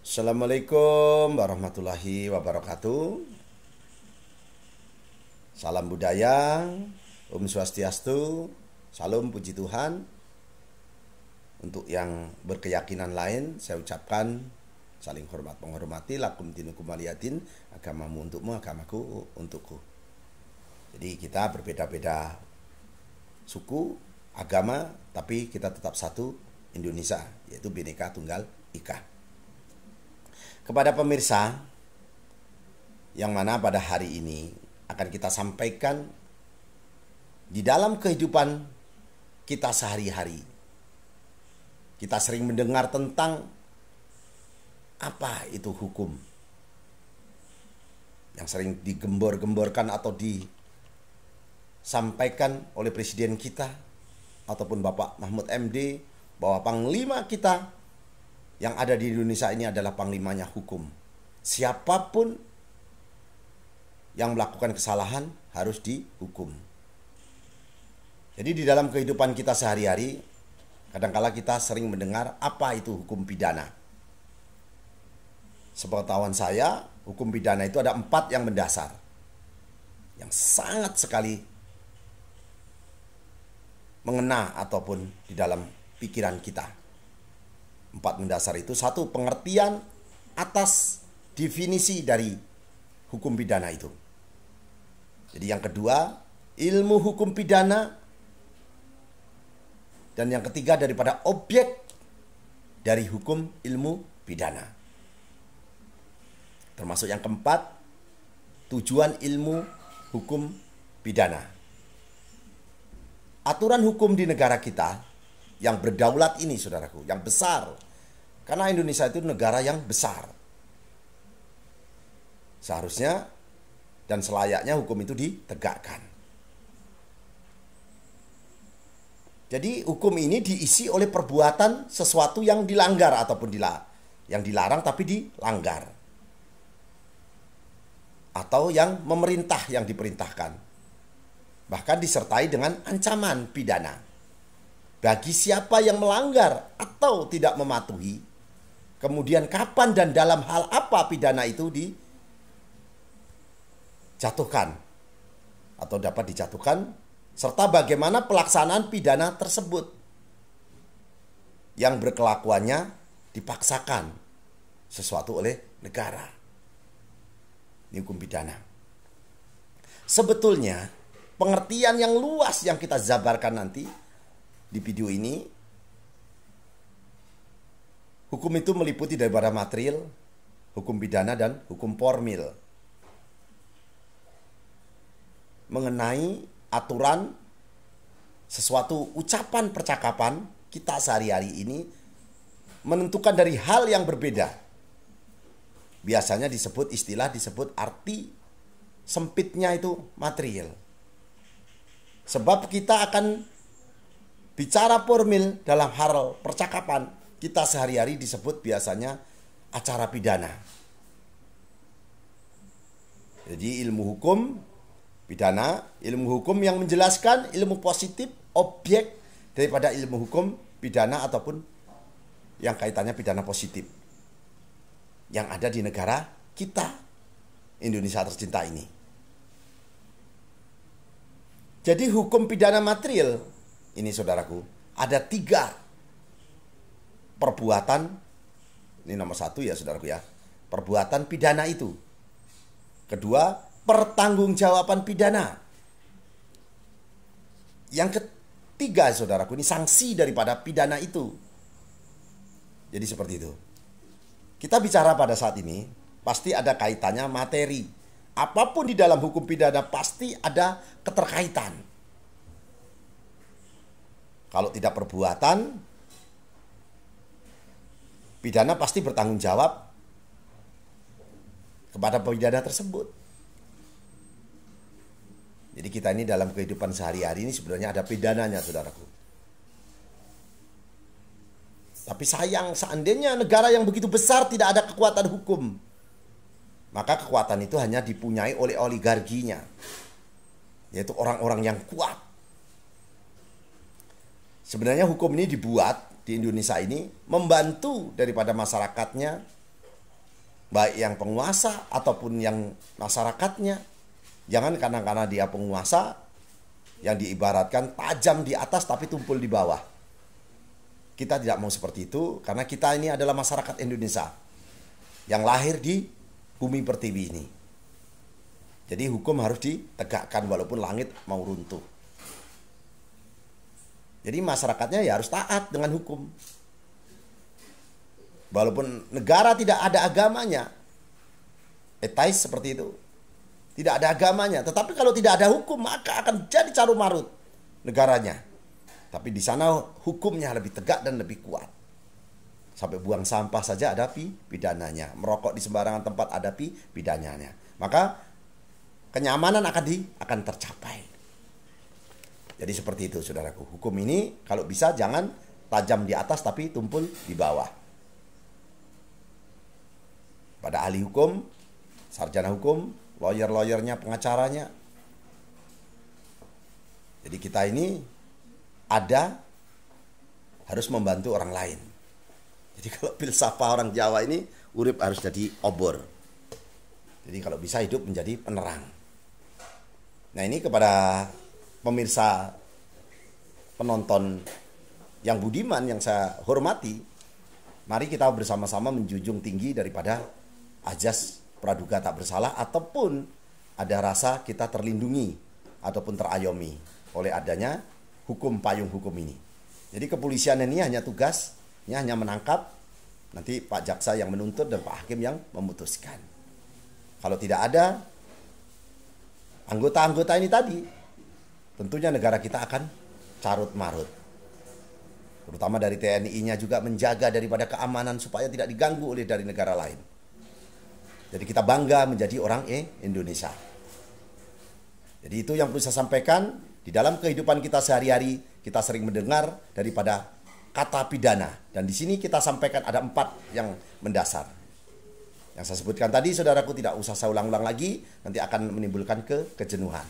Assalamualaikum warahmatullahi wabarakatuh. Salam budaya, Om Swastiastu, salam puji Tuhan. Untuk yang berkeyakinan lain, saya ucapkan saling hormat menghormati, lakum dinukum waliyatin, agamamu untukmu, agamaku untukku. Jadi kita berbeda-beda suku, agama, tapi kita tetap satu Indonesia, yaitu Bhinneka Tunggal Ika. Kepada pemirsa yang mana pada hari ini akan kita sampaikan di dalam kehidupan kita sehari-hari. Kita sering mendengar tentang apa itu hukum. Yang sering digembor-gemborkan atau disampaikan oleh presiden kita ataupun Bapak Mahfud MD bahwa panglima kita yang ada di Indonesia ini adalah panglimanya hukum. Siapapun yang melakukan kesalahan harus dihukum. Jadi di dalam kehidupan kita sehari-hari, kadangkala kita sering mendengar apa itu hukum pidana. Sepengetahuan saya, hukum pidana itu ada 4 yang mendasar. Yang sangat sekali mengena ataupun di dalam pikiran kita. 4 mendasar itu: 1, pengertian atas definisi dari hukum pidana itu. Jadi yang kedua, ilmu hukum pidana. Dan yang ketiga, daripada objek dari hukum ilmu pidana. Termasuk yang keempat, tujuan ilmu hukum pidana. Aturan hukum di negara kita yang berdaulat ini, saudaraku, yang besar. Karena Indonesia itu negara yang besar. Seharusnya dan selayaknya hukum itu ditegakkan. Jadi hukum ini diisi oleh perbuatan sesuatu yang dilanggar ataupun yang dilarang tapi dilanggar. Atau yang memerintah yang diperintahkan. Bahkan disertai dengan ancaman pidana. Bagi siapa yang melanggar atau tidak mematuhi, kemudian kapan dan dalam hal apa pidana itu dijatuhkan atau dapat dijatuhkan, serta bagaimana pelaksanaan pidana tersebut yang berkelakuannya dipaksakan sesuatu oleh negara. Ini hukum pidana. Sebetulnya pengertian yang luas yang kita jabarkan nanti di video ini, hukum itu meliputi daripada material, hukum pidana, dan hukum formil. Mengenai aturan sesuatu ucapan percakapan kita sehari-hari ini menentukan dari hal yang berbeda. Biasanya disebut arti sempitnya itu material. Sebab kita akan bicara formil dalam hal percakapan kita sehari-hari disebut biasanya acara pidana. Jadi ilmu hukum pidana, ilmu hukum yang menjelaskan ilmu positif, objek daripada ilmu hukum pidana ataupun yang kaitannya pidana positif yang ada di negara kita, Indonesia tercinta ini. Jadi hukum pidana material ini, saudaraku, ada 3 perbuatan. Ini nomor 1 ya, saudaraku ya. Perbuatan pidana itu. Kedua, pertanggungjawaban pidana. Yang ketiga, saudaraku, ini sanksi daripada pidana itu. Jadi seperti itu. Kita bicara pada saat ini, pasti ada kaitannya materi. Apapun di dalam hukum pidana pasti ada keterkaitan. Kalau tidak perbuatan, pidana pasti bertanggung jawab kepada pidana tersebut. Jadi kita ini dalam kehidupan sehari-hari ini sebenarnya ada pidananya, saudaraku. Tapi sayang, seandainya negara yang begitu besar tidak ada kekuatan hukum, maka kekuatan itu hanya dipunyai oleh oligarkinya, yaitu orang-orang yang kuat. Sebenarnya hukum ini dibuat di Indonesia ini membantu daripada masyarakatnya baik yang penguasa ataupun yang masyarakatnya. Jangan karena dia penguasa yang diibaratkan tajam di atas tapi tumpul di bawah. Kita tidak mau seperti itu karena kita ini adalah masyarakat Indonesia yang lahir di bumi pertiwi ini. Jadi hukum harus ditegakkan walaupun langit mau runtuh. Jadi masyarakatnya ya harus taat dengan hukum. Walaupun negara tidak ada agamanya, ateis seperti itu, tidak ada agamanya, tetapi kalau tidak ada hukum maka akan jadi carut marut negaranya. Tapi di sana hukumnya lebih tegak dan lebih kuat. Sampai buang sampah saja ada pidananya, merokok di sembarangan tempat ada pidananya. Maka kenyamanan akan tercapai. Jadi seperti itu saudaraku. Hukum ini kalau bisa jangan tajam di atas tapi tumpul di bawah. Pada ahli hukum, sarjana hukum, lawyer-lawyernya, pengacaranya. Jadi kita ini harus membantu orang lain. Jadi kalau filsafat orang Jawa ini, urip harus jadi obor. Jadi kalau bisa hidup menjadi penerang. Nah ini kepada pemirsa, penonton yang budiman, yang saya hormati, mari kita bersama-sama menjunjung tinggi daripada azas praduga tak bersalah, ataupun ada rasa kita terlindungi ataupun terayomi oleh adanya hukum, payung hukum ini. Jadi kepolisian ini hanya tugasnya hanya menangkap, nanti Pak Jaksa yang menuntut dan Pak Hakim yang memutuskan. Kalau tidak ada anggota-anggota ini tadi, tentunya negara kita akan carut marut. Terutama dari TNI-nya juga menjaga daripada keamanan supaya tidak diganggu oleh dari negara lain. Jadi kita bangga menjadi orang Indonesia. Jadi itu yang perlu saya sampaikan. Di dalam kehidupan kita sehari-hari, kita sering mendengar daripada kata pidana. Dan di sini kita sampaikan ada 4 yang mendasar. Yang saya sebutkan tadi, saudaraku, tidak usah saya ulang-ulang lagi. Nanti akan menimbulkan kejenuhan.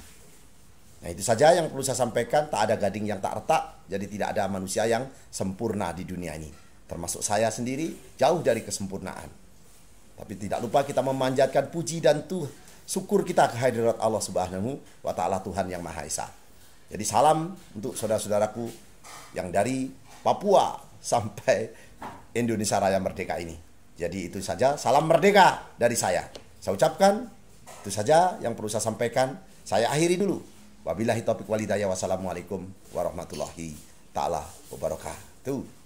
Nah itu saja yang perlu saya sampaikan. Tak ada gading yang tak retak. Jadi tidak ada manusia yang sempurna di dunia ini. Termasuk saya sendiri, jauh dari kesempurnaan. Tapi tidak lupa kita memanjatkan puji dan syukur kita kehadirat Allah Subhanahu wa Ta'ala, Tuhan yang Maha Esa. Jadi salam untuk saudara-saudaraku yang dari Papua sampai Indonesia Raya Merdeka ini. Jadi itu saja, salam merdeka dari saya. Saya ucapkan, itu saja yang perlu saya sampaikan. Saya akhiri dulu. Wabillahi taufiq wal hidayah. Wassalamualaikum warahmatullahi ta'ala wabarakatuh.